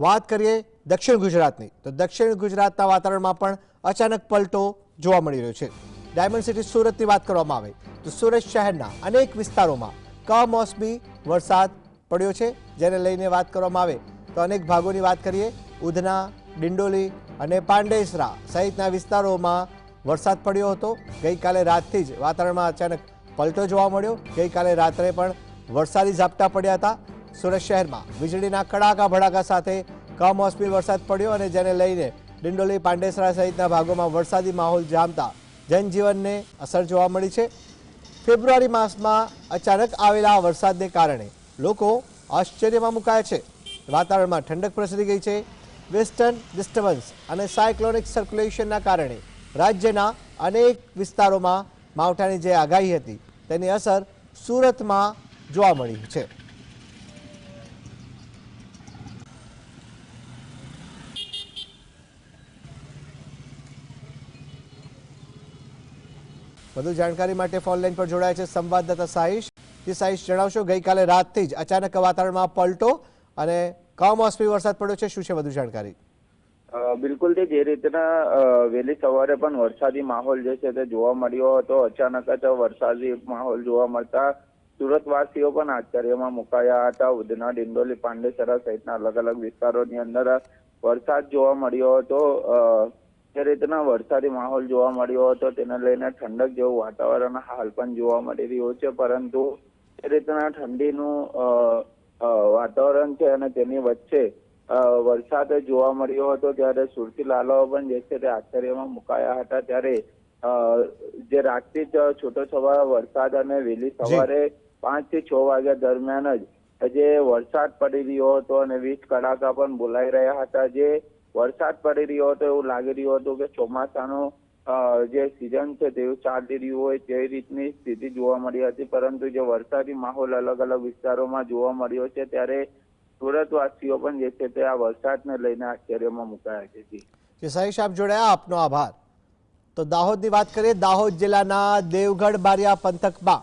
વાત કરીએ દક્ષિણ ગુજરાતની, તો દક્ષિણ ગુજરાતના વાતાવરણમાં પણ અચાનક પલટો જોવા મળી રહ્યો છે। ડાયમંડ સિટી સુરતની વાત કરવામાં આવે તો સુરત શહેરના અનેક વિસ્તારોમાં કમોસમી વરસાદ પડ્યો છે, જેને લઈને વાત કરવામાં આવે તો અનેક ભાગોની વાત કરીએ। ઉધના, ડિંડોલી અને પાંડેસરા સહિતના વિસ્તારોમાં વરસાદ પડ્યો હતો। ગઈકાલે રાતથી જ વાતાવરણમાં અચાનક પલટો જોવા મળ્યો। ગઈકાલે રાત્રે પણ વરસાદી ઝાપટા પડ્યા હતા। સુરત શહેરમાં વીજળીના કડાકા ભડાકા સાથે કમોસમી વરસાદ પડ્યો અને જેને લઈને ડિંડોલી, પાંડેસરા સહિતના ભાગોમાં વરસાદી માહોલ જામતા જનજીવનને અસર જોવા મળી છે। ફેબ્રુઆરી માસમાં અચાનક આવેલા વરસાદને કારણે લોકો આશ્ચર્યમાં મુકાયા છે। વાતાવરણમાં ઠંડક પ્રસરી ગઈ છે। વેસ્ટર્ન ડિસ્ટર્બન્સ અને સાયક્લોનિક સર્ક્યુલેશનના કારણે રાજ્યના અનેક વિસ્તારોમાં માવઠાની જે આગાહી હતી તેની અસર સુરતમાં જોવા મળી છે। વધુ જાણકારી માટે ફોન લાઈન પર જોડાયા છે સંવાદદાતા સાહિશ। સાહિશ, જણાવશો, ગઈકાલે રાતથી જ અચાનક વાતાવરણમાં પલટો અને કમોસમી વરસાદ પડ્યો છે, શું છે વધુ જાણકારી? બિલકુલ જે રીતના વહેલી સવારે પણ વરસાદી માહોલ જે છે તે જોવા મળ્યો હતો। અચાનક જ વરસાદી માહોલ જોવા મળતા સુરતવાસીઓ પણ આશ્ચર્યમાં મુકાયા હતા। ઉધના, ડિંડોલી, પાંડેસરા સહિતના અલગ અલગ વિસ્તારોની અંદર વરસાદ જોવા મળ્યો હતો। જે રીતના વરસાદી માહોલ જોવા મળ્યો હતો તેને લઈને ઠંડક જેવું વાતાવરણ હાલ પણ જોવા મળી રહ્યું છે, પરંતુ જે રીતના ઠંડીનું વાતાવરણ છે અને તેની વચ્ચે વરસાદ જોવા મળ્યો હતો ત્યારે સુરતી લાલાઓ પણ જે છે તે આશ્ચર્યમાં મુકાયા હતા। ત્યારે જે રાતથી જ છૂટોછવાયો વરસાદ અને વહેલી સવારે 5 થી 6 વાગ્યા દરમિયાન જ જે વરસાદ પડી રહ્યો હતો અને વીજ કડાકા પણ બોલાઈ રહ્યા હતા। જે વરસાદ પડી રહ્યો હતો એવું લાગી રહ્યું હતું કે ચોમાસાનું જે સિઝન છે તેવું ચાલી રહ્યું હોય તે રીતની સ્થિતિ જોવા મળી હતી, પરંતુ જે વરસાદી માહોલ અલગ અલગ વિસ્તારોમાં જોવા મળ્યો છે ત્યારે સુરતવાસીઓ પણ જે છે તે આ વરસાદને લઈને આશ્ચર્યમાં મુકાયા છે। સાહિશ, આપ જોડાયા, આપનો આભાર। તો દાહોદની વાત કરીએ, દાહોદ જિલ્લાના દેવગઢ બારિયા પંથકમાં